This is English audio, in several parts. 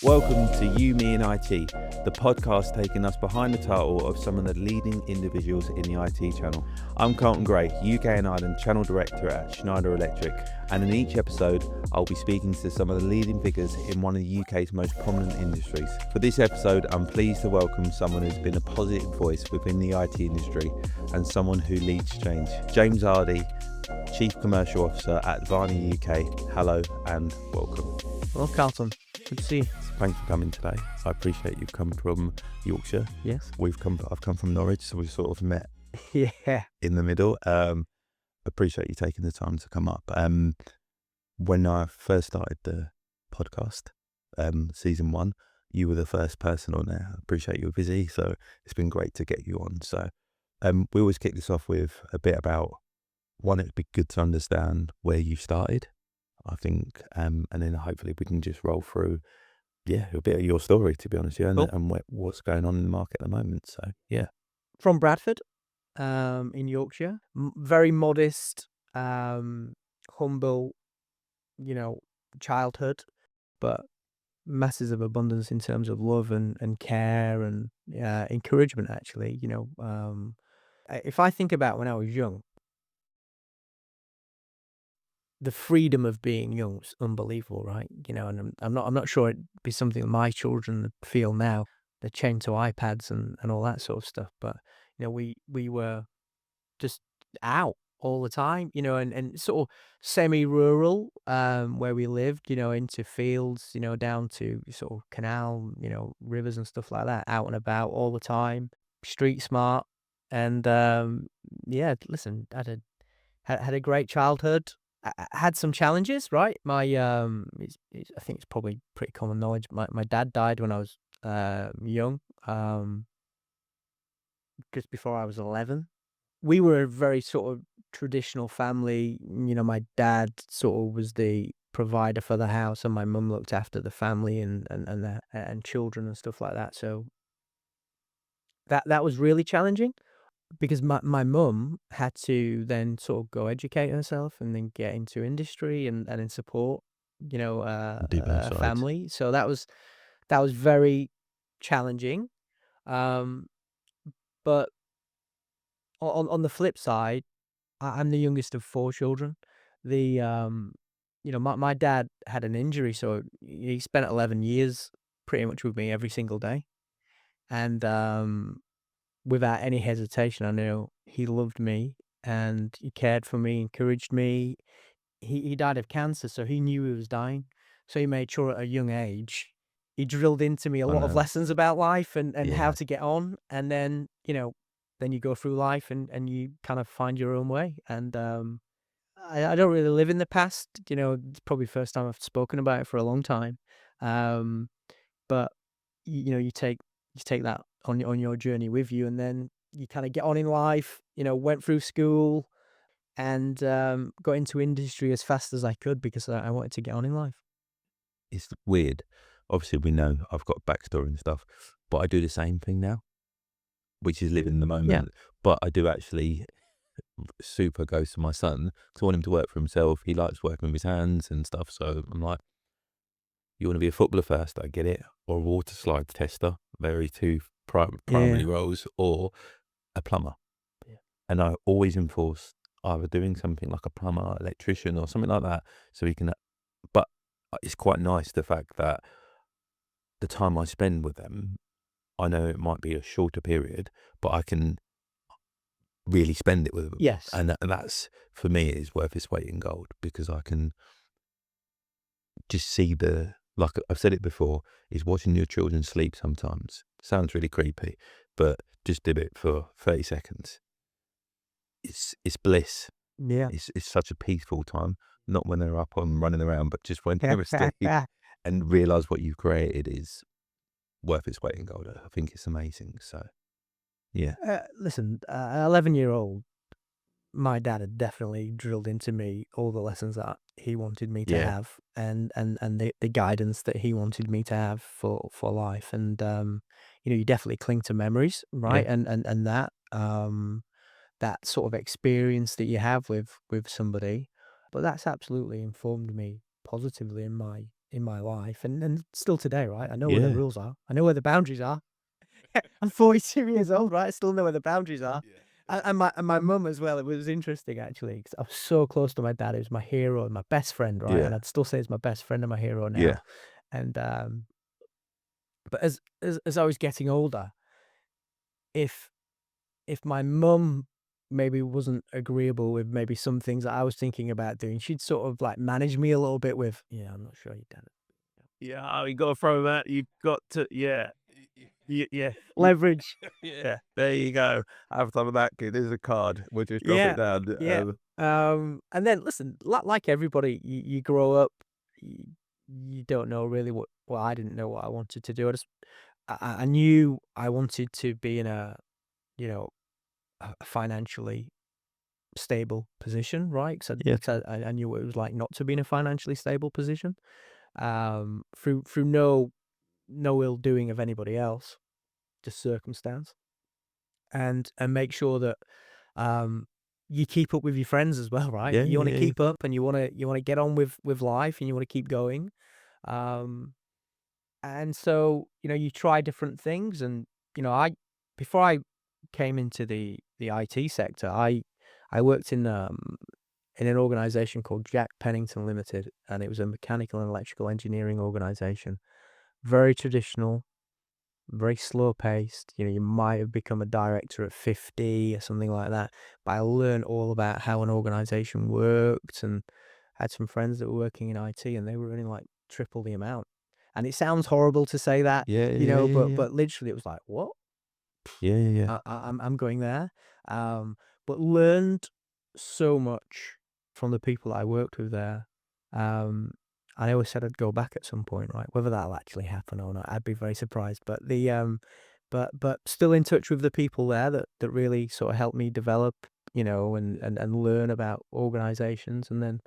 Welcome to You, Me and IT, the podcast taking us behind the title of some of the leading individuals in the IT channel. I'm Karlton Gray, UK and Ireland Channel Director at Schneider Electric, and in each episode I'll be speaking to some of the leading figures in one of the UK's most prominent industries. For this episode, I'm pleased to welcome someone who's been a positive voice within the IT industry and someone who leads change. James Hardy, Chief Commercial Officer at Advania UK. Hello and welcome. Well, Karlton, good to see you. Thanks for coming today. I appreciate you've come from Yorkshire. Yes. I've come from Norwich, so we've sort of met Yeah. in the middle. Appreciate you taking the time to come up. When I first started the podcast, season 1, you were the first person on there. I appreciate you were busy, so it's been great to get you on. So we always kick this off with a bit about, one, it'd be good to understand where you started, I think, and then hopefully we can just roll through a bit of your story, to be honest, Cool. and what's going on in the market at the moment. So, yeah. From Bradford, in Yorkshire. Very modest, humble, childhood, but masses of abundance in terms of love and care and encouragement, actually. If I think about when I was young, the freedom of being young was unbelievable, right? And I'm not sure it'd be something that my children feel now. They're chained to iPads and all that sort of stuff. But we were just out all the time, and sort of semi-rural, where we lived, into fields, down to sort of canal, rivers and stuff like that, out and about all the time, street smart, and listen, had a great childhood. I had some challenges, right? My I think it's probably pretty common knowledge. My dad died when I was young, just before I was 11. We were a very sort of traditional family. My dad sort of was the provider for the house, and my mum looked after the family and children and stuff like that. So that was really challenging, because my mum had to then sort of go educate herself and then get into industry and then support, Do both a sides. family. So that was very challenging. Um, but on the flip side, I'm the youngest of 4 children. My dad had an injury, so he spent 11 years pretty much with me every single day. And without any hesitation, I knew he loved me and he cared for me, encouraged me. He died of cancer, so he knew he was dying. So he made sure at a young age, he drilled into me a I lot of know. lessons about life and how Yeah. to get on. And then, then you go through life and you kind of find your own way. And I don't really live in the past. It's probably the first time I've spoken about it for a long time. Um, but you take that on your journey with you, and then you kind of get on in life. Went through school and got into industry as fast as I could because I wanted to get on in life. It's weird. Obviously, we know I've got backstory and stuff, but I do the same thing now, which is living in the Yeah. moment. But I do actually super go to my son, because I want him to work for himself. He likes working with his hands and stuff. So I'm like, you want to be a footballer first, I get it, or a water slide tester, very two primary roles, or a plumber. Yeah. And I always enforce either doing something like a plumber, electrician, or something like that, so he can. But it's quite nice, the fact that the time I spend with them, I know it might be a shorter period, but I can really spend it with them. Yes. And that's, for me, is worth its weight in gold, because I can just see like I've said it before, is watching your children sleep sometimes. Sounds really creepy, but just do it for 30 seconds. It's bliss. Yeah. It's such a peaceful time, not when they're up and running around, but just when they're asleep, and realize what you've created is worth its weight in gold. I think it's amazing. So, yeah. Listen, 11-year-old, my dad had definitely drilled into me all the lessons that he wanted me to Yeah. have, and the guidance that he wanted me to have for life. And you definitely cling to memories, right? Yeah. And that sort of experience that you have with somebody. But that's absolutely informed me positively in in my life, and still today, right? I know where the Yeah. rules are. I know where the boundaries are. I'm 42 years old, right? I still know where the boundaries are. Yeah. And my mum as well. It was interesting actually, 'cause I was so close to my dad. He was my hero and my best friend, right? And Yeah. I'd still say he's my best friend and my hero Yeah. now. And but as I was getting older, if if my mum maybe wasn't agreeable with maybe some things that I was thinking about doing, she'd sort of like manage me a little bit with, yeah, I'm not sure you done it. Yeah, oh, you gotta throw 'em out. You've got to, yeah. Yeah. Leverage. Yeah, there you go. Have some of that, kid. There's a card. We'll just drop it Yeah, down. yeah. And then listen, like everybody, you grow up, you, you don't know really what. Well, I didn't know what I wanted to do. I knew I wanted to be in a you know a financially stable position, right? Yeah. Because I knew what it was like not to be in a financially stable position. Through no ill doing of anybody else, just circumstance, and make sure that um you keep up with your friends as well, right? Yeah, You want to yeah, yeah. keep up and you want to get on with life and you want to keep going. Um and so, you try different things and I before I came into the IT sector, I worked in an organization called Jack Pennington Limited, and it was a mechanical and electrical engineering organization. Very traditional, very slow paced. You might have become a director at 50 or something like that. But I learned all about how an organization worked and had some friends that were working in IT and they were earning like triple the amount. And it sounds horrible to say that, Yeah, yeah, yeah, but yeah. literally it was like, what? Yeah, yeah, yeah. I'm going there. But learned so much from the people I worked with there. Um, I always said I'd go back at some point, right? Whether that'll actually happen or not, I'd be very surprised. But still in touch with the people there that really sort of helped me develop, and learn about organizations, and then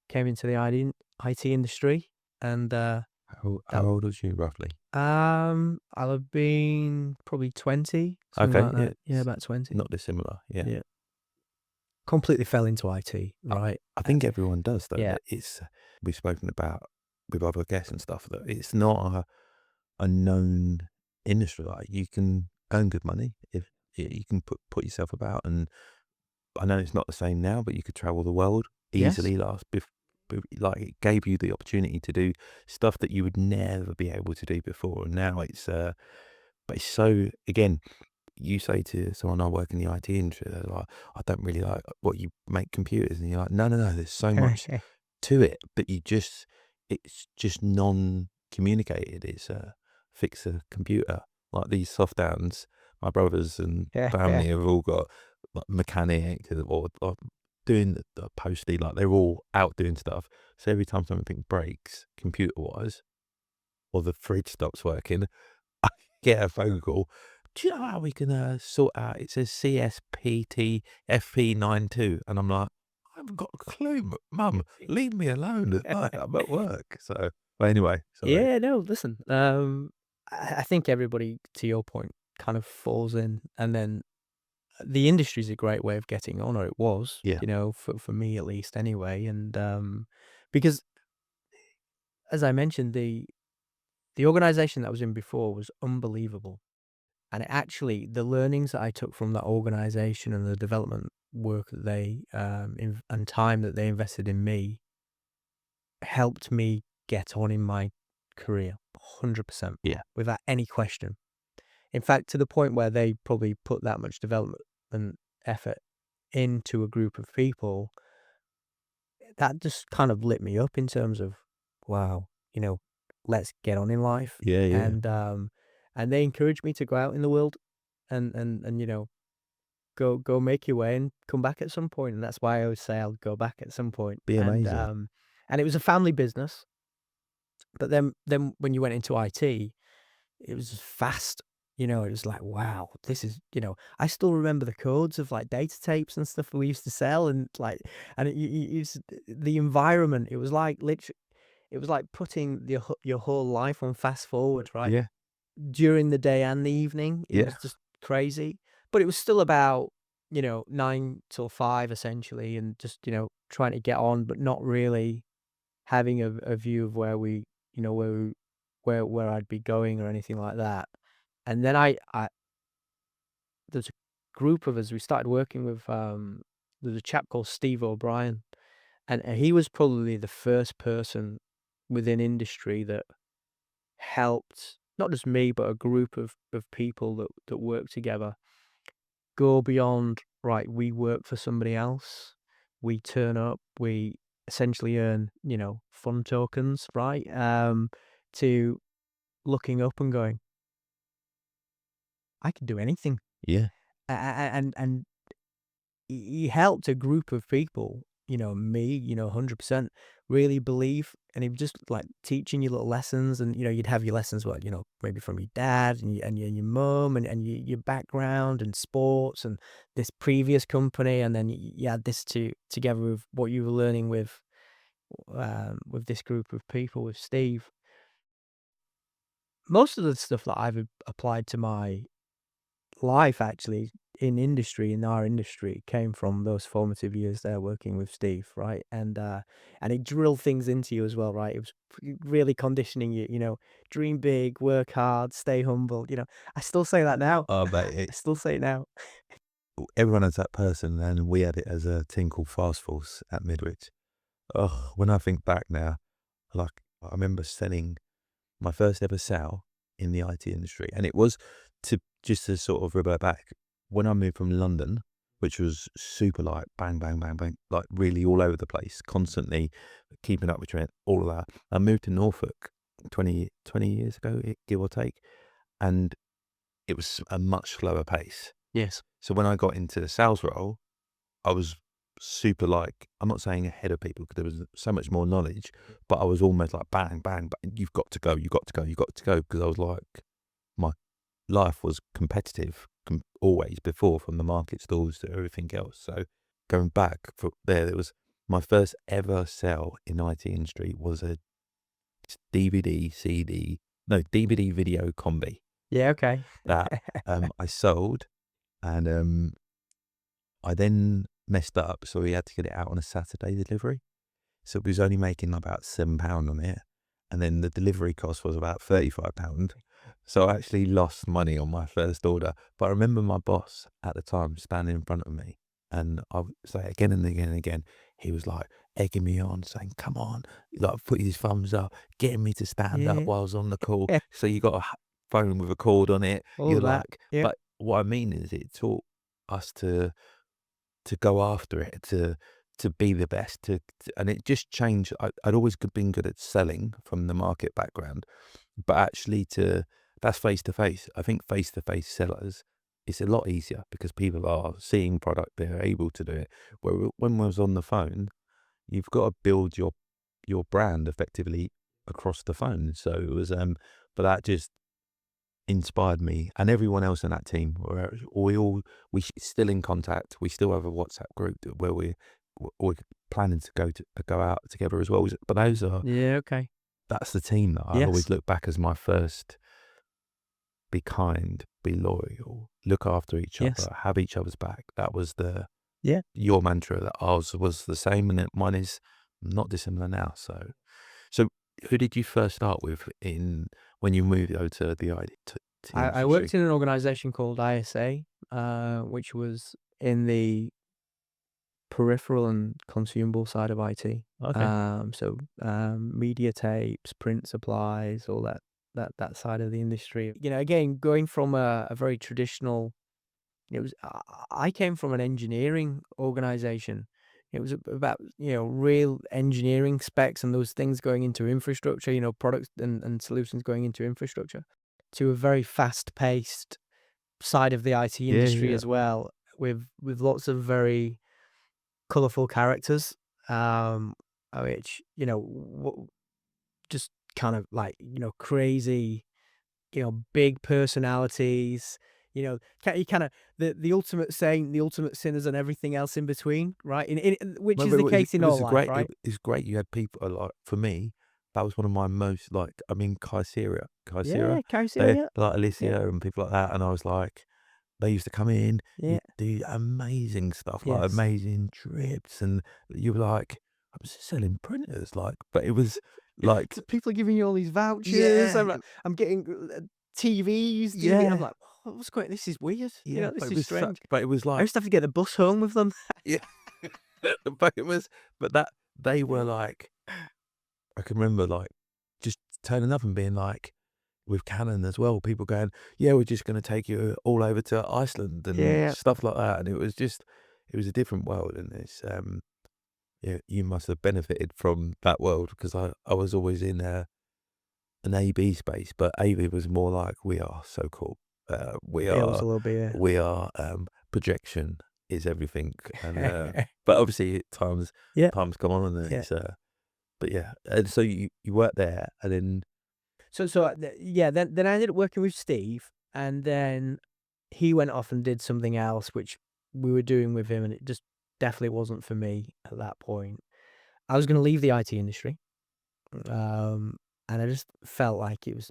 came into the IT industry, and How that old was you roughly? I'll have been probably 20, something Okay, like yeah, that. Yeah, about 20. not dissimilar. Yeah. Yeah. Completely fell into IT, I right? I think everyone does though. Yeah. That it's we've spoken about with other guests and stuff that it's not a known industry. Like you can earn good money if you can put yourself about. And I know it's not the same now, but you could travel the world Yes. easily. Like it gave you the opportunity to do stuff that you would never be able to do before. And now but it's so again. You say to someone, I work in the IT industry, they're like, I don't really like what you make computers. And you're like, no, no, no, there's so much to it, but it's just non-communicated. It's fix a computer. Like these soft downs, my brothers and Yeah, yeah. family have all got like mechanic or doing the posty, like they're all out doing stuff. So every time something breaks computer wise or the fridge stops working, I get a phone call. Do you know how we can sort out? It says CSPT FP92, and I'm like, I haven't got a clue, Mum. Leave me alone. Like, I'm at work. So, but anyway, sorry. Yeah, no, listen, I think everybody, to your point, kind of falls in, and then the industry is a great way of getting on, or it was, Yeah, for me at least anyway, and, because as I mentioned, the organization that I was in before was unbelievable. And actually, the learnings that I took from that organization and the development work that and time that they invested in me helped me get on in my career 100% yeah, without any question. In fact, to the point where they probably put that much development and effort into a group of people, that just kind of lit me up in terms of, wow, let's get on in life. yeah, yeah. And they encouraged me to go out in the world and go make your way and come back at some point, and that's why I always say I'll go back at some point. Be amazing. And it was a family business, but then when you went into IT, it was fast. It was like, wow, this is, I still remember the codes of like data tapes and stuff that we used to sell, and like, and it's the environment. It was like literally, it was like putting your whole life on fast forward, right? Yeah, During the day and the evening, it yeah, was just crazy, but it was still about, 9 till 5 essentially, and just, trying to get on, but not really having a view of where where I'd be going or anything like that. And then there's a group of us. We started working with there's a chap called Steve O'Brien, and he was probably the first person within industry that helped not just me but a group of people that work together go beyond, right, we work for somebody else, we turn up, we essentially earn, fun tokens, right? To looking up and going, I can do anything. Yeah. And he helped a group of people, me, 100% really believe, and he was just like teaching you little lessons, and you'd have your lessons, well, maybe from your dad and your mum and your background and sports and this previous company, and then you add this together with what you were learning with this group of people with Steve. Most of the stuff that I've applied to my life actually in our industry came from those formative years there working with Steve, right? And he drilled things into you as well, right? It was really conditioning you, dream big, work hard, stay humble. I still say that now. Oh, but I still say it now. everyone has that person, and we had it as a team called Fast Force at Midwich. Oh, when I think back now, like I remember selling my first ever sale in the IT industry, and it was just to sort of revert back when I moved from London, which was super like bang, bang, bang, bang, like really all over the place, constantly keeping up with trend, all of that. I moved to Norfolk 20 years ago, give or take, and it was a much slower pace. Yes. So when I got into the sales role, I was super like, I'm not saying ahead of people because there was so much more knowledge, but I was almost like bang, bang, bang, you've got to go, you've got to go, you've got to go. Because I was like, my life was competitive always before, from the market stalls to everything else. So going back from there, it was my first ever sale in IT industry was a DVD, CD, no, DVD video combi Yeah. Okay. that I sold. And I then messed up, so we had to get it out on a Saturday delivery. So we was only making about £7 on it, and then the delivery cost was about £35. So I actually lost money on my first order. But I remember my boss at the time standing in front of me, and I would say again and again and again, he was like egging me on, saying, "Come on," like putting his thumbs up, getting me to stand up Yeah. while I was on the call. So you got a phone with a cord on it. All You're of that. like, Yep. but what I mean is, it taught us to go after it, to be the best, and it just changed. I'd always been good at selling from the market background, but actually that's face to face. I think face to face sellers, it's a lot easier because people are seeing product, they're able to do it. Where when I was on the phone, you've got to build your brand effectively across the phone. So it was, but that just inspired me and everyone else in that team. We still in contact. We still have a WhatsApp group where we're planning to go out together as well. But Yeah. Okay. that's the team that I Yes. always look back as my first. Be kind, be loyal, look after each Yes. other, have each other's back. That was Yeah. your mantra. That ours was the same, and mine is not dissimilar now. So who did you first start with in when you moved over to the IT I industry? worked in an organization called ISA, which was in the peripheral and consumable side of IT. Okay. Media tapes, print supplies, all that side of the industry. Again, going from a very traditional, it was I came from an engineering organization. It was about, real engineering specs and those things going into infrastructure, products and solutions going into infrastructure, to a very fast-paced side of the IT Yeah, industry yeah. as well, with lots of very colorful characters, which, just kind of like, crazy, big personalities, you kind of the ultimate saint, the ultimate sinners, and everything else in between, right? Which is the case in It all was life, great. right? It's great. You had people like, for me, that was one of my most like. I mean, Kaisera, Yeah, Carousel, they yeah, like yeah, Alicia and people like that, and I was like, they used to come in, yeah, you'd do amazing stuff, like yes, amazing trips, and you were like, I was just selling printers, like, but it was. Like, So people are giving you all these vouchers. yeah, I'm getting TVs, DVD. I'm yeah, like, what's going? This is weird. yeah. This But it is was strange. but it was I like, used to have to get the bus home with them. yeah. But it was, but that they were like, I can remember like just turning up and being like, with Canon as well, people going, yeah, we're just going to take you all over to Iceland and Yeah, stuff like that. And it was just, it was a different world. And it's, yeah, you must have benefited from that world because I was always in an AB space, but AB was more like, we are so cool. We it was are, a little bit. we are, projection is everything. And, but obviously Yeah, times come on and yeah. it's, but yeah. And so you work there and then, Yeah. Then I ended up working with Steve, and then he went off and did something else, which we were doing with him, and it just definitely wasn't for me at that point. I was going to leave the IT industry, um, and I just felt like it was,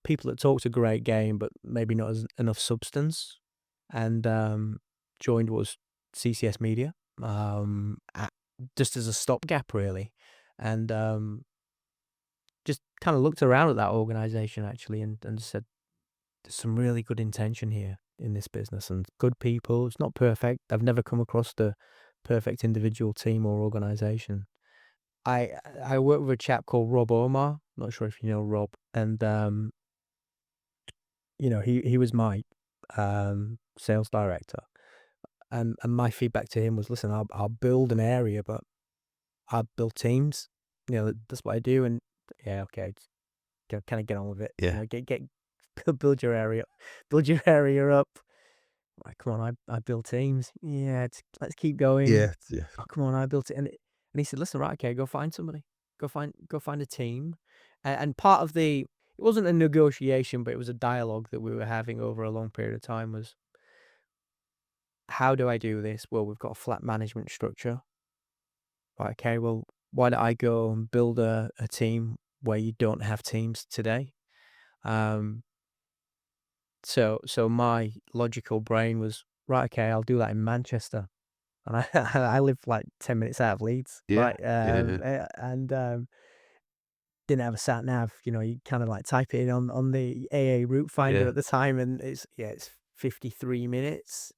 people that talked a great game, but maybe not as enough substance. And joined was CCS Media, just as a stopgap, really, and just kind of looked around at that organization actually, and said, "There's some really good intention here in this business, and good people. It's not perfect. I've never come across the perfect individual team or organization." I work with a chap called Rob Omar. Not sure if you know Rob, and he was my sales director, and my feedback to him was, listen, I'll build an area, but I'll build teams. That's what I do, and yeah, okay, kind of get on with it. yeah, Get build your area, build your area up. Like, come on, I build teams. Yeah, let's keep going. yeah, yeah, Oh, come on, I built it, and he said, listen, right, okay, go find somebody, go find a team, and part of it wasn't a negotiation, but it was a dialogue that we were having over a long period of time. Was, how do I do this? Well, we've got a flat management structure. Right, okay, well, why don't I go and build a team where you don't have teams today? Um, so my logical brain was, right, okay, I'll do that in Manchester. And I I live like 10 minutes out of Leeds, yeah, right? yeah, And didn't have a sat nav. You kind of like type it in on the AA route finder yeah, at the time, and it's 53 minutes.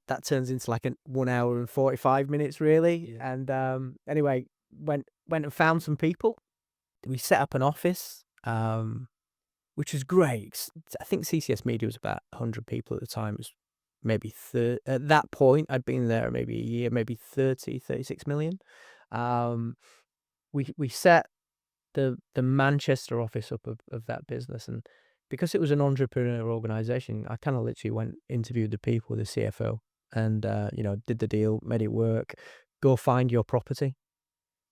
That turns into like 1 hour and 45 minutes, really. yeah, And anyway, went and found some people. We set up an office, which was great. I think CCS Media was about 100 people at the time. It was maybe 30 at that point. I'd been there maybe a year, maybe 36 million. Um, we set the Manchester office up of that business, and because it was an entrepreneur organization, I kind of literally went, interviewed the people, the CFO, and did the deal, made it work. Go find your property.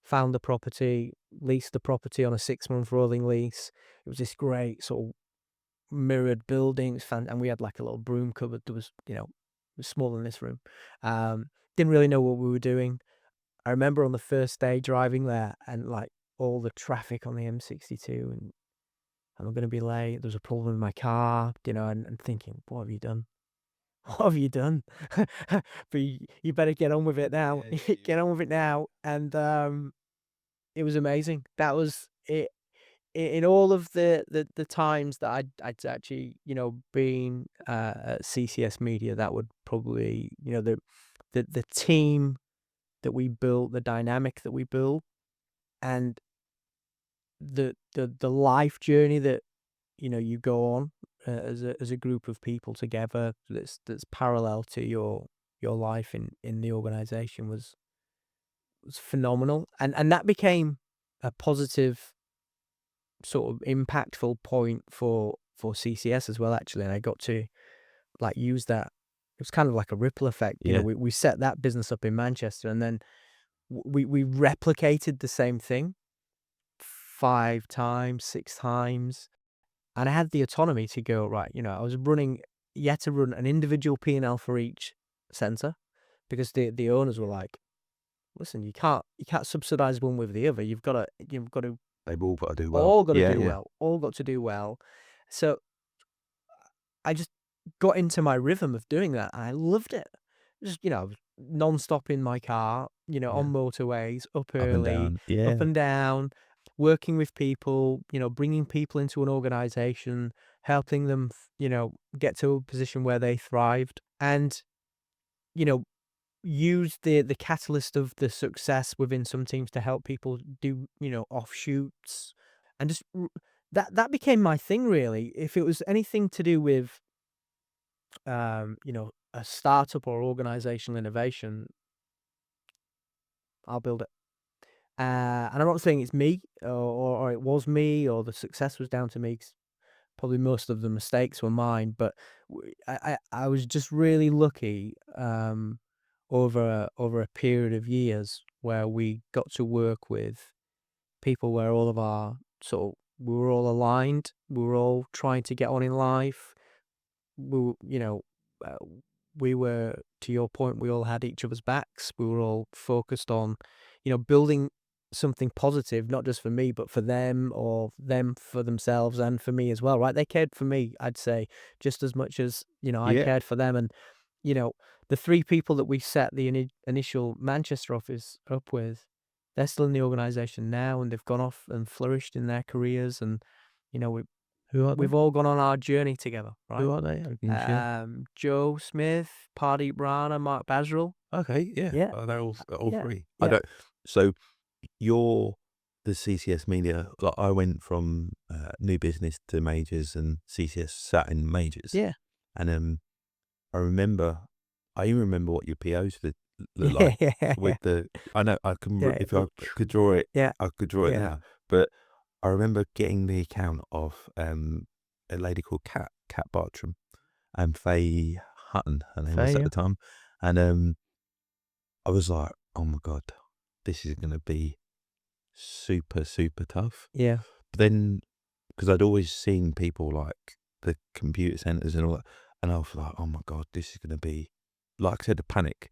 Found the property, leased the property on a 6-month rolling lease. It was this great sort of mirrored building. And we had like a little broom cupboard that was, it was smaller than this room. Didn't really know what we were doing. I remember on the first day driving there, and like all the traffic on the M62, and I'm going to be late. There was a problem with my car, and thinking, what have you done? What have you done? But you better get on with it now. yeah, Get on with it now. And it was amazing. That was it. In all of the times that I'd actually been at CCS Media, that would probably the team that we built, the dynamic that we built, and the life journey that you go on as a group of people together, that's parallel to your life in the organization, was phenomenal, and that became a positive sort of impactful point for CCS as well, actually. And I got to like use that. It was kind of like a ripple effect. yeah, We set that business up in Manchester, and then we replicated the same thing 5 times, 6 times, and I had the autonomy to go, right. I was running. You had to run an individual P&L for each center, because the owners were like, listen, you can't subsidize one with the other. You've got to they've all got to do well. all got to Yeah, do yeah, well. All got to do well. So I just got into my rhythm of doing that, and I loved it. Just, I was non-stop in my car, Yeah. on motorways, up Up and early, down. up Yeah. and down, working with people, bringing people into an organization, helping them, get to a position where they thrived, and, you know, use the catalyst of the success within some teams to help people do, offshoots, and just that became my thing really. If it was anything to do with a startup or organizational innovation, I'll build it. And I'm not saying it's me, or it was me, or the success was down to me. 'Cause probably most of the mistakes were mine, but I was just really lucky, over a period of years where we got to work with people where all of our we were all aligned. We were all trying to get on in life. Uh, we were, to your point, we all had each other's backs. We were all focused on, building something positive, not just for me, but for them, or them for themselves and for me as well, right? They cared for me, I'd say, just as much as, I Yeah. cared for them. And, you know, the three people that we set the initial Manchester office up with, they're still in the organization now, and they've gone off and flourished in their careers. And, you know, we, Who are we've they? all gone on our journey together, Who right? are they? Can you share? Joe Smith, Pardeep Rana, Mark Basrell. Okay, yeah. Yeah, They're all yeah, three. I yeah, don't. So you're the CCS Media. Like I went from new business to majors, and CCS sat in majors. yeah, And I remember, I even remember what your POs look yeah, like yeah, with the. I know I can yeah, if I could draw it, yeah, I could draw it yeah. now. But I remember getting the account of a lady called Cat Bartram and Faye Hutton, her name was Fair, at yeah, the time, and I was like, oh my God, this is going to be super, super tough. yeah, But then, because I'd always seen people like the computer centers and all that, and I was like, oh my God, this is going to be, like I said, a panic.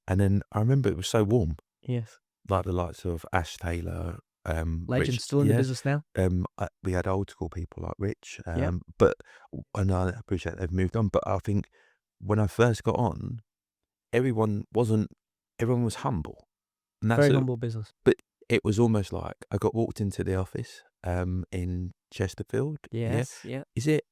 And then I remember it was so warm, yes. like the likes of Ash Taylor, Legend Rich, still in the yeah. business now. We had old school people like Rich, Yeah, but, and I appreciate they've moved on, but I think when I first got on, everyone wasn't, everyone was humble. And that's very a, humble business. but it was almost like I got walked into the office in Chesterfield. Yeah. Yes, yeah. Is it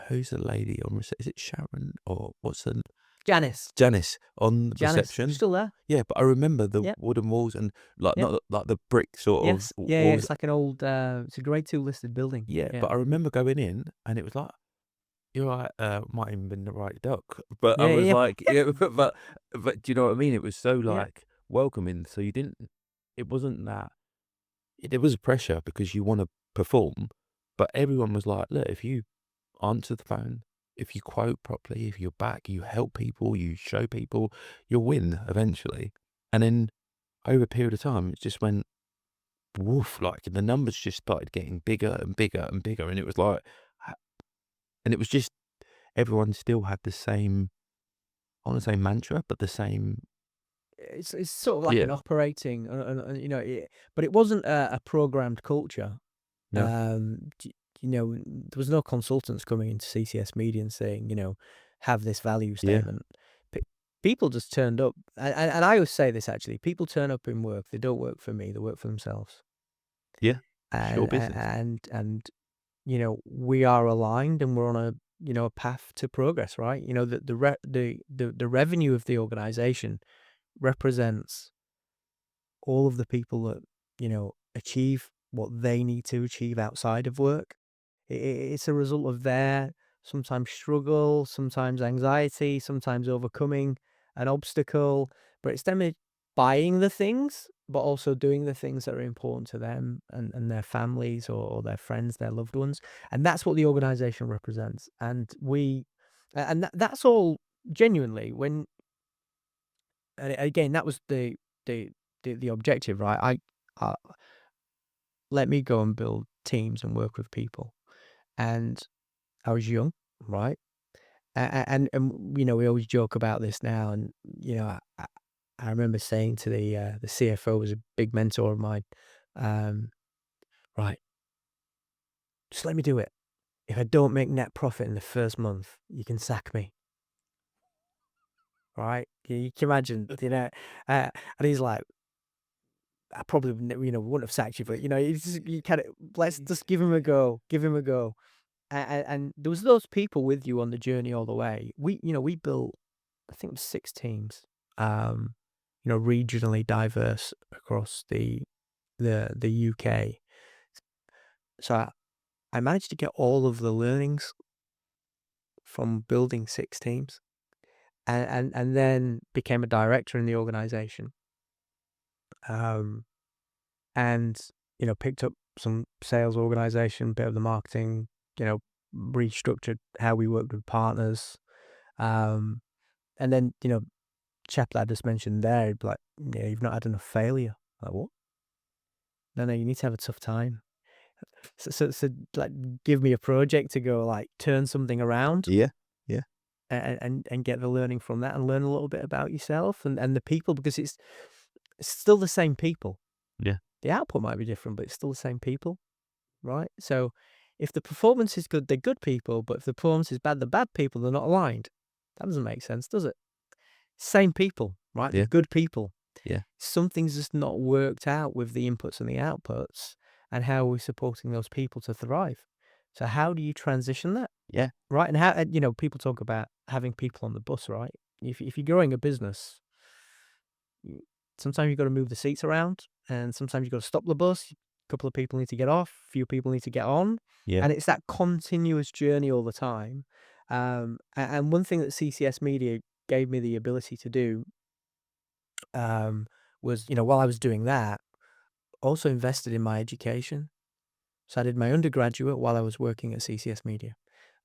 who's the lady on reception? Is it Sharon or what's the Janice, Janice on Janice, reception? still there. Yeah, but I remember the Yeah, wooden walls and like yeah, not like the brick sort of yes, yeah, yeah. walls. It's like an old, it's a grade 2 listed building. Yeah, Yeah, but I remember going in and it was like, you're right, might even been the right duck. But I yeah, was yeah, like, yeah, but do you know what I mean? It was so yeah, like welcoming. So you didn't, it wasn't that, there was a pressure because you want to perform, but everyone was like, look, if you answer the phone, if you quote properly, if you're back, you help people, you show people, you'll win eventually. And then over a period of time, it just went woof, like the numbers just started getting bigger and bigger and bigger. And it was like, and it was just, everyone still had the same, I want to say mantra, but the same, it's sort of like yeah, an operating, but it wasn't a programmed culture. no, There was no consultants coming into CCS Media and saying, have this value yeah, statement. Pe People just turned up, and I always say this actually, people turn up in work, they don't work for me, they work for themselves. yeah, And sure business. we are aligned, and we're on a path to progress, right? The revenue of the organization represents all of the people that, achieve what they need to achieve outside of work. It's a result of their sometimes struggle, sometimes anxiety, sometimes overcoming an obstacle, but it's them buying the things, but also doing the things that are important to them and their families, or their friends, their loved ones. And that's what the organization represents. And that's all genuinely when, and again, that was the, the objective, right? Uh, Let me go and build teams and work with people. And I was young, right? And we always joke about this now. And I remember saying to the CFO, was a big mentor of mine, um, right, just let me do it. If I don't make net profit in the first month, you can sack me. right? You can imagine, and he's like, I probably wouldn't have sacked you, but you kind of let's just give him a go, give him a go. And there was those people with you on the journey all the way. We built, I think it was 6 teams, um, regionally diverse across the UK. So I managed to get all of the learnings from building 6 teams, and then became a director in the organization. Um, and picked up some sales organization, bit of the marketing, you know, restructured how we worked with partners. Um, and then, chap that I just mentioned there, he'd be like, yeah, you've not had enough failure. Like, what? No, you need to have a tough time. So like, give me a project to go like turn something around, Yeah. Yeah. and get the learning from that, and learn a little bit about yourself and the people, because it's still the same people. Yeah. The output might be different, but it's still the same people, right? So if the performance is good, they're good people, but if the performance is bad, they're bad people. They're not aligned. That doesn't make sense, does it? Same people, right? They're Yeah. good people. Yeah. Something's just not worked out with the inputs and the outputs, and how we're supporting those people to thrive. So how do you transition that? Yeah. Right. And how, people talk about having people on the bus, right? If you're growing a business, y- sometimes you've got to move the seats around, and sometimes you've got to stop the bus. A couple of people need to get off, a few people need to get on. Yeah. And it's that continuous journey all the time. And one thing that CCS Media gave me the ability to do, was, while I was doing that, also invested in my education. So I did my undergraduate while I was working at CCS Media.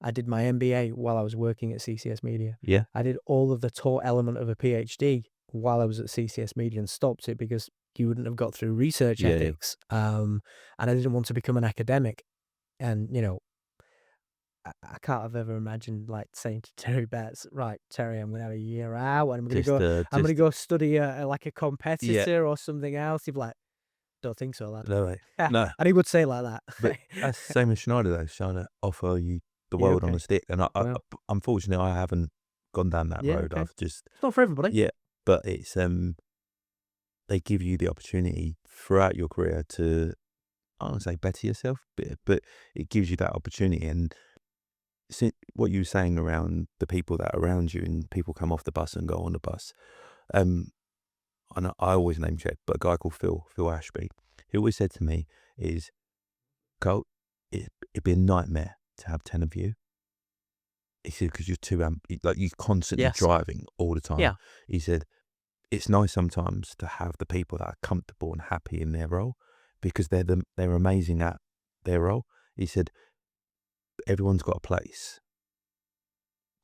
I did my MBA while I was working at CCS Media. Yeah. I did all of the taught element of a PhD while I was at CCS Media, and stopped it because you wouldn't have got through research Yeah. Yeah. ethics. And I didn't want to become an academic. And, I can't have ever imagined like saying to Terry Betts, right, Terry, I'm gonna have a year out and Just, I'm gonna just, go study like a yeah. competitor or something else. He'd be like, don't think so, lad. No way. Yeah. No. And he would say it like that. But that's the same as Schneider though. Schneider offer you the Yeah, world on okay. a stick, and Well, unfortunately I haven't gone down that yeah, road. okay. I've just It's not for everybody. yeah, but it's they give you the opportunity throughout your career to, I don't wanna say better yourself, but it gives you that opportunity. And what you were saying around the people that are around you, and people come off the bus and go on the bus. Um, and I always name check, but a guy called Phil Ashby, he always said to me is, "Colt, it'd be a nightmare to have 10 of you." He said, "Because you're too like you're constantly Yes. driving all the time." Yeah. He said, "It's nice sometimes to have the people that are comfortable and happy in their role, because they're amazing at their role." He said, "Everyone's got a place.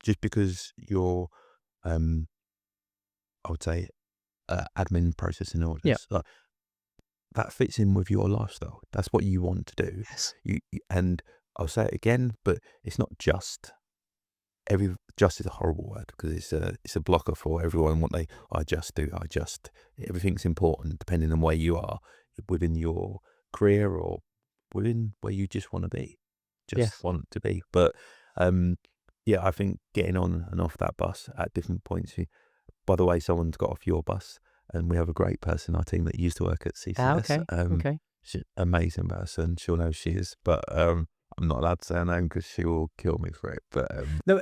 Just because you're, um, I would say, admin processing Yeah. orders, like that fits in with your lifestyle. That's what you want to do. Yes. And I'll say it again, but it's not just. Just is a horrible word, because it's a blocker for everyone. What I just do, everything's important depending on where you are within your career, or within where you just want to be, Yes. But yeah, I think getting on and off that bus at different points. By the way, someone's got off your bus, and we have a great person in our team that used to work at Ah, CCS. okay. Okay. She's an amazing person. She'll know who she is, but I'm not allowed to say her name because she will kill me for it. But No,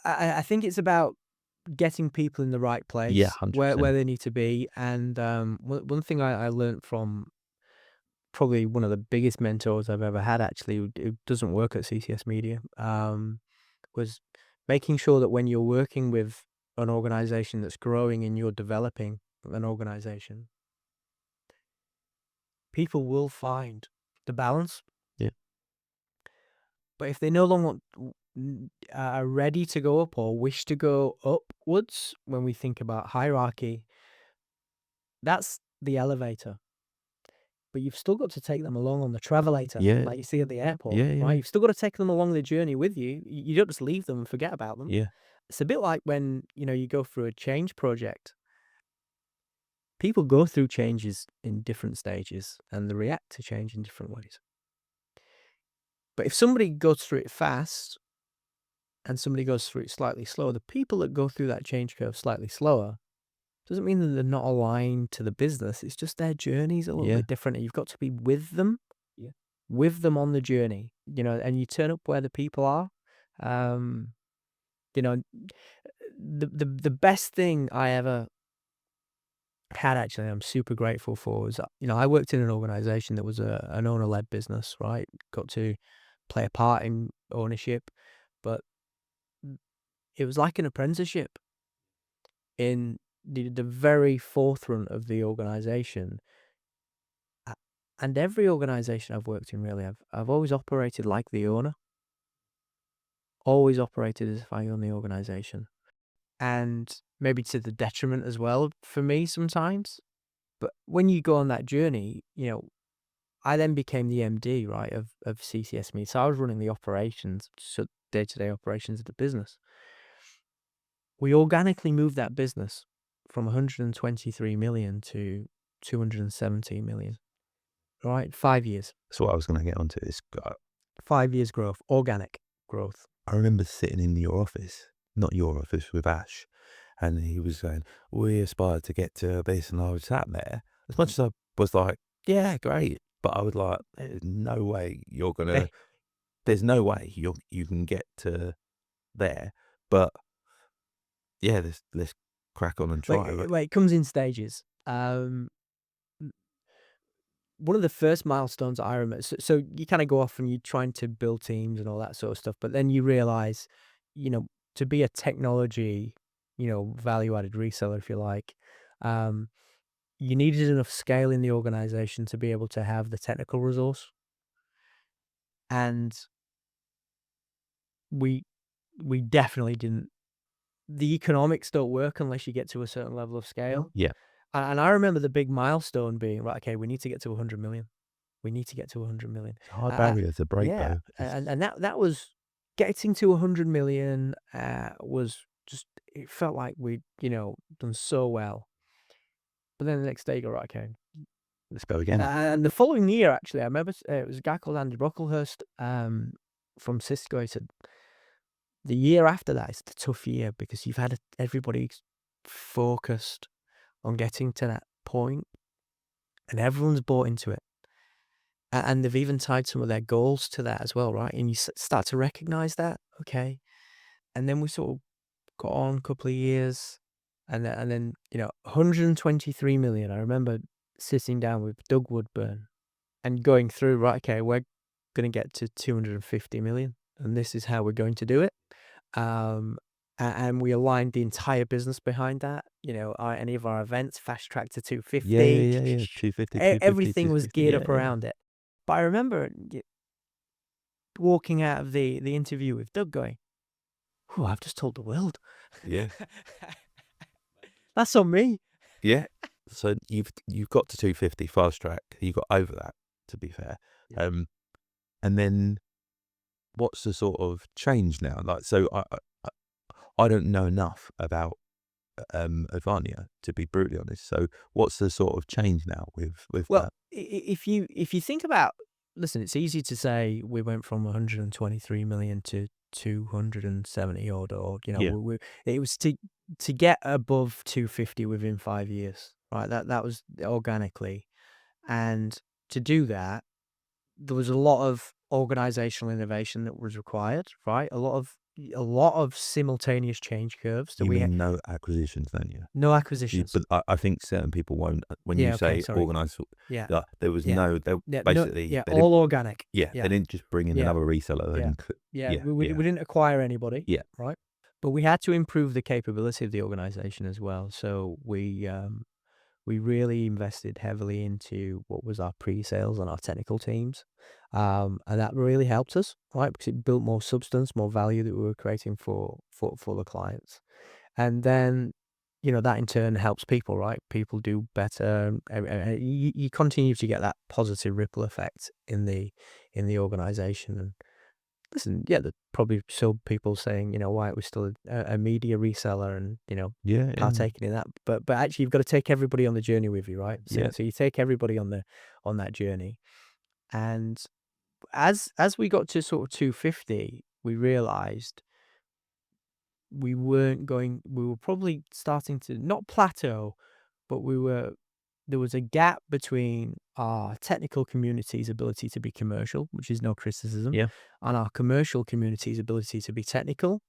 I think it's about getting people in the right yeah, place where 100%. they need to be. And one thing I learned from probably one of the biggest mentors I've ever had, actually, who doesn't work at CCS Media, was making sure that when you're working with an organization that's growing and you're developing an organization, people will find the balance. Yeah, But if they no longer are ready to go up or wish to go upwards, when we think about hierarchy, that's the elevator. But you've still got to take them along on the travelator, yeah, like you see at the airport, yeah, right? yeah, You've still got to take them along the journey with you. You don't just leave them and forget about them. yeah, It's a bit like when, you go through a change project. People go through changes in different stages, and they react to change in different ways. But if somebody goes through it fast, and somebody goes through it slightly slower, the people that go through that change curve slightly slower doesn't mean that they're not aligned to the business. It's just their journey's a little Yeah. bit different. And you've got to be Yeah. with them on the journey, and you turn up where the people are. Um, you know, the best thing I ever had, actually, I'm super grateful for, was, I worked in an organization that was an owner-led business, right? Got to play a part in ownership, but it was like an apprenticeship in the very forefront of the organization. And every organization I've worked in, really, I've always operated like the owner, always operated as if I own the organization, and maybe to the detriment as well for me sometimes. But when you go on that journey, I then became the MD, right, of CCS Media. So I was running the operations, so day-to-day operations of the business. We organically moved that business from 123 million to 217 million, right? 5 years. That's what I was going to get onto. 5 years growth, organic growth. I remember sitting in your office, not your office, with Ash, and he was saying, "We aspire to get to this," and I was sat there. As much as I was like, "Yeah, great," but I was like, "There's no way you're gonna. Eh, There's no way you can get to there." But yeah, let's crack on and try. But it comes in stages. One of the first milestones I remember, so you kind of go off and you're trying to build teams and all that sort of stuff, but then you realize, to be a technology, value-added reseller, if you like, um, you needed enough scale in the organization to be able to have the technical resource. And we we definitely didn't. The economics don't work unless you get to a certain level of scale. yeah, And I remember the big milestone being, right, okay, we need to get to 100 million. We need to get to 100 million. it's a high Uh, barrier to break yeah, though. and that was getting to 100 million, was just, it felt like we'd, done so well. But then the next day you go, right, okay. Let's go again. And the following year, actually, I remember, it was a guy called Andy Brocklehurst, from Cisco. He said, the year after that is the tough year because you've had everybody focused on getting to that point, and everyone's bought into it. And they've even tied some of their goals to that as well, right? And you start to recognize that, okay. And then we sort of got on a couple of years, and then 123 million. I remember sitting down with Doug Woodburn and going through, right, okay, we're going to get to 250 million, and this is how we're going to do it. And we aligned the entire business behind that. Any of our events, fast track to Yeah, 250. yeah, yeah, yeah. 250, Everything was 250. geared Yeah, up yeah. around it. But I remember walking out of the interview with Doug going, "Oh, I've just told the world." Yeah. That's on me. Yeah. So you've got to 250 fast track. You got over that, to be fair. Yeah. And then what's the sort of change now? Like, so I don't know enough about Advania, to be brutally honest. So what's the sort of change now with Well, that? if you think about, listen, it's easy to say we went from 123 million to 270 odd, or Yeah. it was to get above 250 within 5 years, right? That was organically, and to do that, there was a lot of organizational innovation that was required, right? A lot of simultaneous change curves that You we had. mean no acquisitions, don't you? No acquisitions. But I think certain people won't. When you Yeah. Okay. say Sorry. organized, Yeah. there was Yeah. no. They Yeah. No. basically Yeah. they didn't. All organic. Yeah, they Yeah. didn't just bring in Yeah. another reseller. Yeah. And Yeah. yeah, We yeah, didn't acquire anybody. yeah, Right. But we had to improve the capability of the organization as well. So we really invested heavily into what was our pre-sales and our technical teams. And that really helped us, right? Because it built more substance, more value that we were creating for the clients. And then, that in turn helps people, right? People do better. You continue to get that positive ripple effect in the organization. And listen, yeah, there's probably still people saying, why it was still a media reseller, and yeah, yeah, partaking in that. But actually, you've got to take everybody on the journey with you, right? So yeah. so you take everybody on that journey, and as we got to sort of 250, we realized we were probably starting to not plateau, but there was a gap between our technical community's ability to be commercial, which is no criticism, Yeah. and our commercial community's ability to be technical.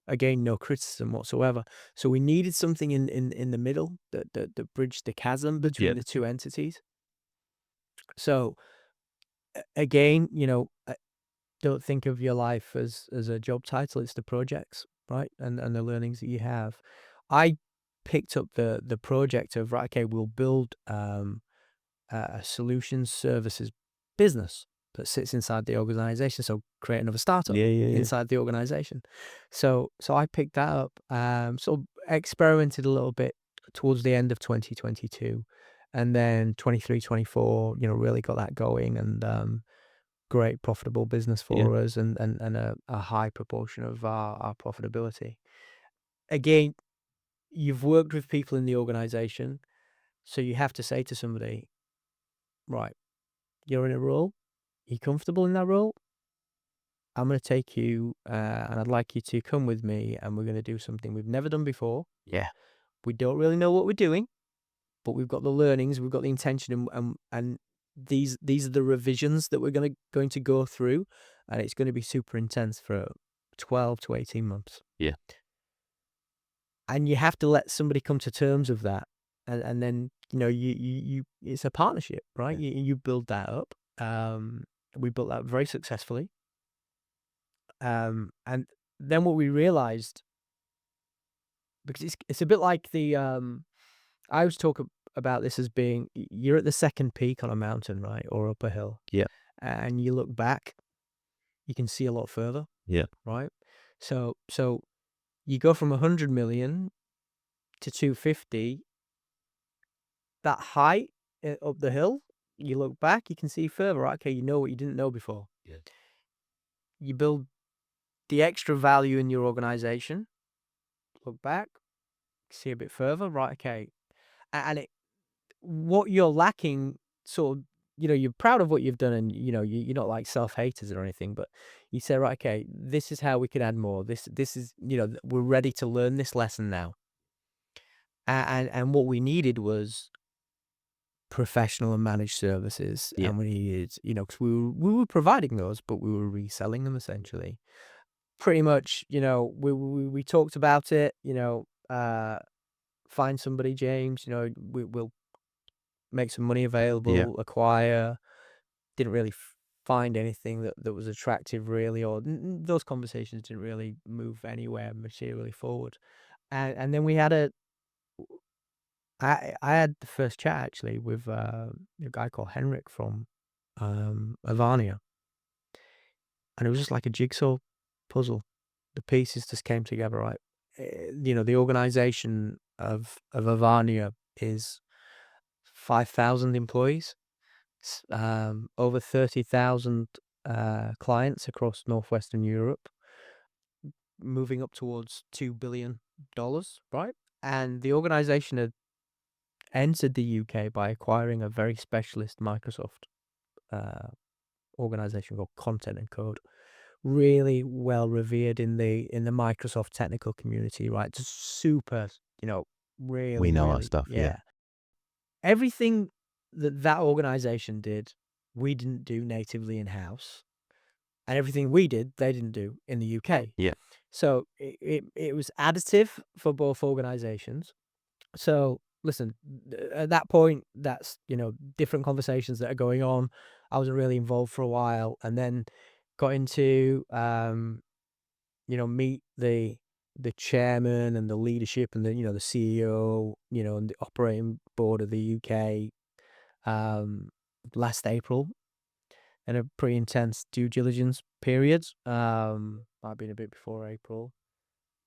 Again, no criticism whatsoever. So we needed something in the middle that bridged the chasm Yeah. between the two entities. So again, don't think of your life as a job title. It's the projects, right, and the learnings that you have. I picked up the project of, right, okay, we'll build a solutions services business that sits inside the organization. So create another startup Yeah. Yeah. Yeah. inside the organization. So I picked that up. So experimented a little bit towards the end of 2022, and then 23, 24. Really got that going, and great profitable business Yeah. for us, and a high proportion of our profitability. Again, you've worked with people in the organization, so you have to say to somebody, right, you're in a role. You comfortable in that role? I'm going to take you, and I'd like you to come with me, and we're going to do something we've never done before. Yeah. We don't really know what we're doing, but we've got the learnings, we've got the intention, and these are the revisions that we're going to go through, and it's going to be super intense for 12 to 18 months. Yeah. And you have to let somebody come to terms with that, and then you it's a partnership, right? Yeah. You build that up. We built that very successfully. And then what we realized, because it's a bit like I always talk about this as being, you're at the second peak on a mountain, right, or up a hill, Yeah. and you look back, you can see a lot further, Yeah. right? So you go from 100 million to 250. That height up the hill, you look back, you can see further, right? Okay, you know what you didn't know before. Yeah. You build the extra value in your organization, look back, see a bit further, right? Okay. And what you're lacking, sort of, you're proud of what you've done, and you're not like self-haters or anything, but you say, right, okay, this is how we can add more. This is, we're ready to learn this lesson now. And what we needed was professional and managed services, Yeah. and we needed, because we were providing those, but we were reselling them essentially. Pretty much, we talked about it. Find somebody, James. We'll make some money Yeah. available, acquire. Didn't really find anything that was attractive, really, or those conversations didn't really move anywhere materially forward. And then I had the first chat actually with a guy called Henrik from Advania, and it was just like a jigsaw puzzle. The pieces just came together, right? The organization of Advania is 5,000 employees, over 30,000 clients across Northwestern Europe, moving up towards $2 billion, right? And the organization had entered the UK by acquiring a very specialist Microsoft organization called Content and Code, really well revered in the Microsoft technical community, right? Just super, We really, know our really, stuff. Yeah. yeah. Everything that organization did, we didn't do natively in house, and everything we did, they didn't do in the UK. Yeah. So it was additive for both organizations. So listen, at that point, that's, different conversations that are going on. I wasn't really involved for a while, and then got into, meet the chairman and the leadership, and the CEO, and the operating board of the UK, last April, in a pretty intense due diligence period. Might have been a bit before April,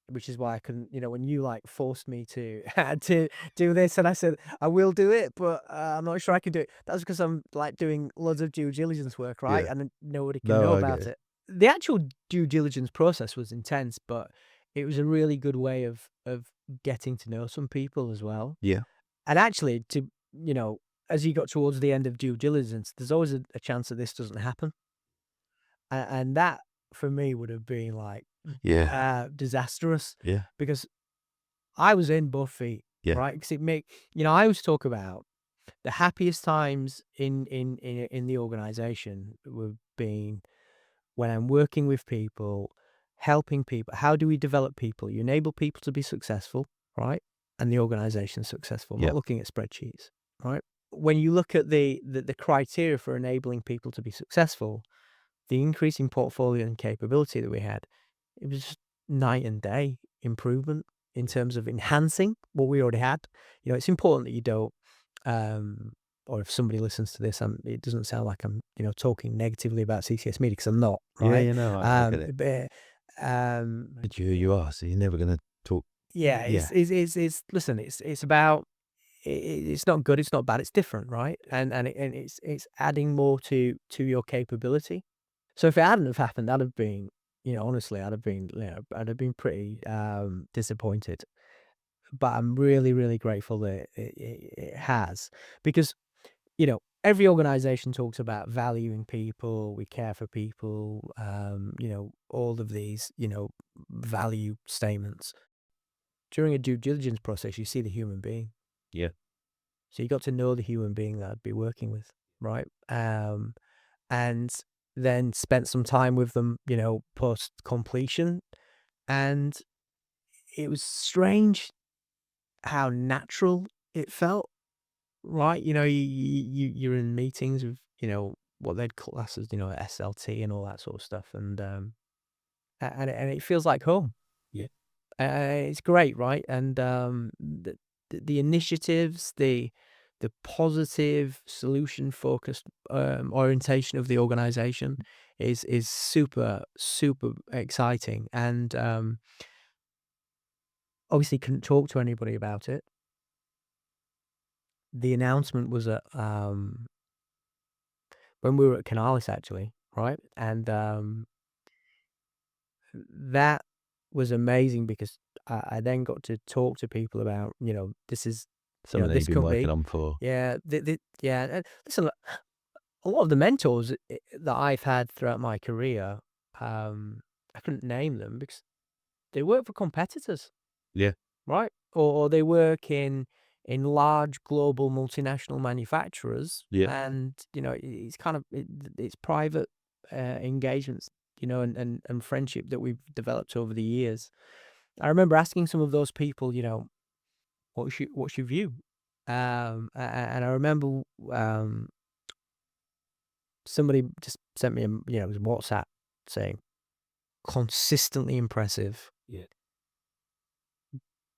which is why I couldn't, when you like forced me to to do this, and I said I will do it, but I'm not sure I can do it. That's because I'm like doing loads of due diligence work, right? Yeah. And then nobody can know No, I get about it. it. The actual due diligence process was intense, but it was a really good way of getting to know some people as well. Yeah. And actually, as you got towards the end of due diligence, there's always a chance that this doesn't happen. And that for me would have been like Yeah. disastrous, Yeah. because I was in both feet, Yeah. right? Because I always talk about the happiest times in the organization were being when I'm working with people, helping people. How do we develop people? You enable people to be successful, right? And the organization successful, Yeah. not looking at spreadsheets, right? When you look at the criteria for enabling people to be successful, the increasing portfolio and capability that we had, it was just night and day improvement in terms of enhancing what we already had. It's important that you don't, um, or if somebody listens to this, it doesn't sound like I'm, talking negatively about CCS Media, because I'm not, Yeah. right? You know, I get it. But, But you are, so you're never going to talk. yeah, Yeah. listen, it's about, it's not good, it's not bad, it's different, right? And it's adding more to your capability. So if it hadn't have happened, I'd have been, honestly, I'd have been pretty disappointed. But I'm really, really grateful that it has, because every organization talks about valuing people, we care for people, all of these, value statements. During a due diligence process, you see the human being. Yeah. So you got to know the human being that I'd be working with, right? And then spent some time with them, post completion. And it was strange how natural it felt, right? You're in meetings with, what they'd class as, SLT and all that sort of stuff. And it feels like home. Yeah. It's great, right? And the initiatives, the positive solution focused orientation of the organization is super super exciting, and obviously couldn't talk to anybody about it. The announcement was at when we were at Canalis, actually, right? And that was amazing, because I then got to talk to people about, this is, Something that this you've been working company. on for. Yeah, yeah. Listen, a lot of the mentors that I've had throughout my career, I couldn't name them because they work for competitors, Yeah. right? Or they work in large global multinational manufacturers, Yeah. and it's kind of it's private engagements, and friendship that we've developed over the years. I remember asking some of those people, what's your view? And I remember somebody just sent me it was WhatsApp saying, consistently impressive, Yeah.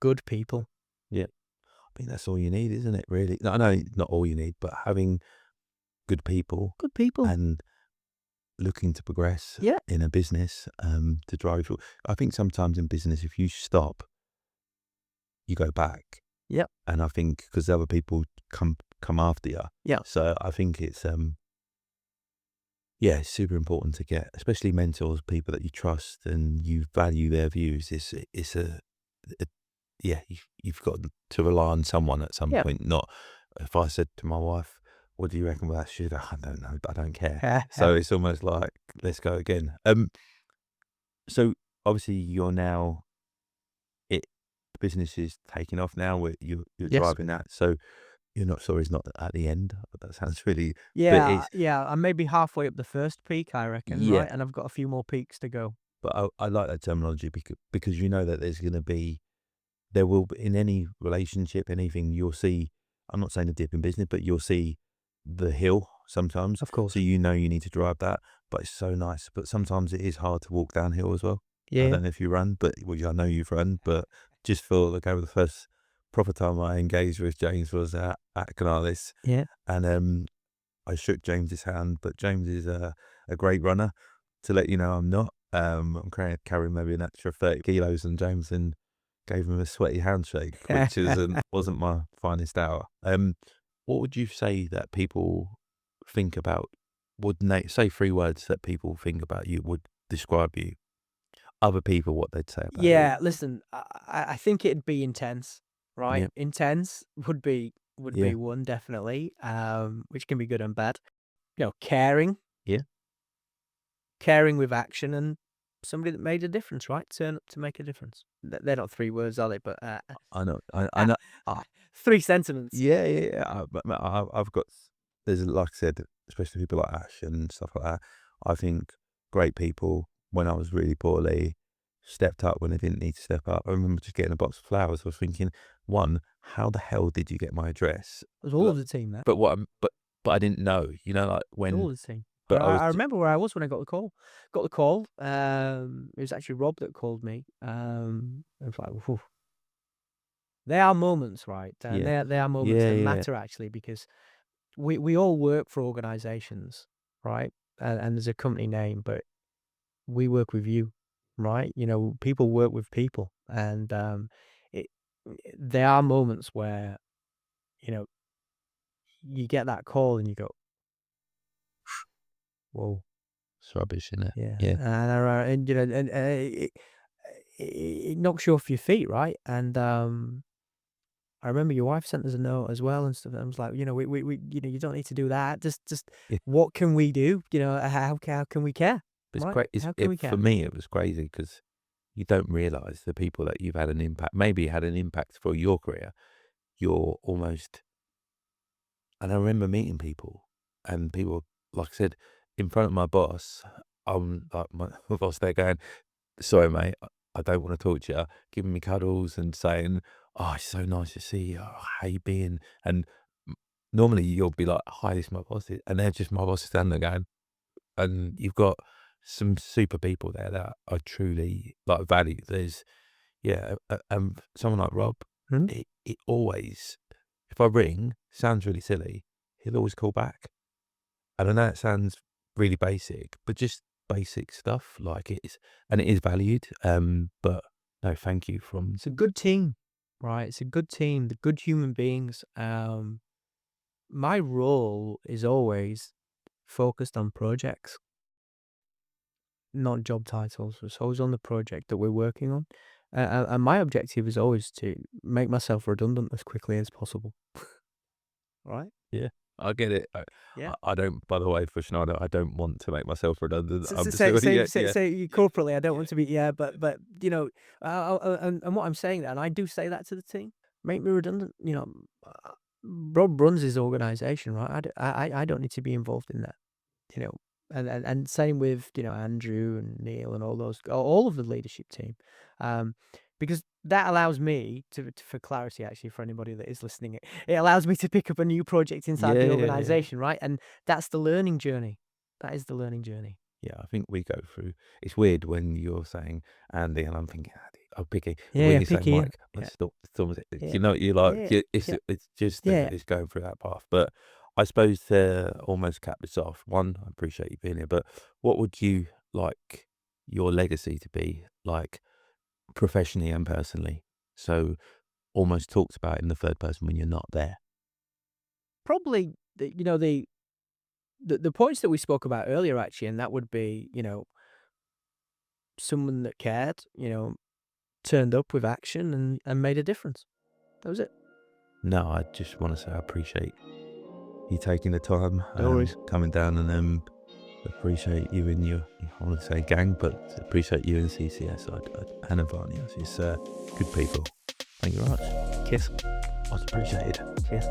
good people. Yeah. I think that's all you need, isn't it, really? No, I know not all you need, but having good people Good people. and looking to progress Yeah. in a business, to drive you. I think sometimes in business, if you stop, you go back. Yep. And I think because other people come after you. Yeah. So I think it's yeah, it's super important to get, especially mentors, people that you trust and you value their views. It's a yeah, you've got to rely on someone at some Yeah. point. Not if I said to my wife, "What do you reckon with that shit?" I don't know. I don't care. So it's almost like, let's go again. So obviously you're now it the business is taking off now. You're Yes. driving that. So you're not sorry, it's not at the end. That sounds really, but Yeah, it's yeah, I'm maybe halfway up the first peak, I reckon, yeah. right? And I've got a few more peaks to go. But I like that terminology because you know that there will be, in any relationship, anything you'll see. I'm not saying a dip in business, but you'll see the hill sometimes. Of course. So you know you need to drive that, but it's so nice. But sometimes it is hard to walk downhill as well. I Yeah. don't know if you run, but I know you've run. But just feel like over the first proper time I engaged with James was at Canalis, Yeah. and I shook James's hand. But James is a great runner. To let you know, I'm not. I'm carrying maybe an extra 30 kilos than James, and gave him a sweaty handshake, which wasn't my finest hour. What would you say that people think about? Would say three words that people think about you would describe you? Other people, what they'd say about you? Yeah, listen, I think it'd be intense, right? Yeah, Intense would be yeah, one, definitely, which can be good and bad. Caring, yeah, caring with action, and somebody that made a difference, right? Turn up to make a difference. They're not 3 words, are they? But I know. I know. 3 sentiments. Yeah. I've got. There's, like I said, especially people like Ash and stuff like that. I think great people, when I was really poorly, stepped up when they didn't need to step up. I remember just getting a box of flowers. I was thinking, one, how the hell did you get my address? It was all of the team there. But but I didn't know. You know, like All when. of the team. But I remember where I was when I got the call. It was actually Rob that called me. It was like, whew. There are moments, right? And Yeah. there are moments that Yeah. matter actually, because we all work for organizations, right? And there's a company name, but we work with you, right? You know, people work with people, and it there are moments where, you know, you get that call and you go, whoa, It's rubbish, isn't it? yeah, Yeah. and you know, and it knocks you off your feet, right? And I remember your wife sent us a note as well and stuff. And I was like, you know, we you know, you don't need to do that. Just Yeah. what can we do? You know, how can we care? It's Right? great. How can we For care? me, it was crazy because you don't realize the people that you've had an impact, maybe had an impact for your career. You're almost, and I remember meeting people, and people, like I said, in front of my boss, I'm like, my boss, they're going, sorry, mate, I don't want to talk to you, giving me cuddles and saying, oh, it's so nice to see you. Oh, how you been? And normally you'll be like, hi, this is my boss. And they're just my boss standing there going, and you've got some super people there that I truly like value. There's, someone like Rob, Hmm? it always, if I ring, sounds really silly, he'll always call back. And I know it sounds really basic, but just basic stuff like it is, and it is valued. But no, thank you from. It's a good team, right? It's a good team. The good human beings. My role is always focused on projects, not job titles. It's always on the project that we're working on. And my objective is always to make myself redundant as quickly as possible. Right? Yeah, I get it. Yeah. I don't, by the way, for Schneider, I don't want to make myself redundant. So, I'm so, just, so, so, yeah, so, yeah. so corporately, I don't want to be, yeah, but you know, and what I'm saying, and I do say that to the team, make me redundant. You know, Rob runs his organization, right? I don't need to be involved in that. You know, and same with, you know, Andrew and Neil and all of the leadership team, because that allows me for clarity, actually, for anybody that is listening, it allows me to pick up a new project inside the Yeah. organization, right? And that's the learning journey. That is the learning journey. Yeah, I think we go through. It's weird when you're saying Andy, and I'm thinking Andy. Oh, Picky. Yeah, When you say picky, yeah, Mike, yeah, stop. yeah, You know, you like. yeah, It's yeah, it's just yeah. it's going through that path. But I suppose to almost cap this off, one, I appreciate you being here. But what would you like your legacy to be, like professionally and personally? So almost talked about in the third person when you're not there. Probably, you know, the points that we spoke about earlier, actually, and that would be, you know, someone that cared, you know, turned up with action and made a difference. That was it. No, I just want to say I appreciate you taking the time, No worries. coming down, and appreciate you and your, I want to say gang, but appreciate you and CCS and Advania. It's good people. Thank you very much. Kiss. Much appreciated. Cheers.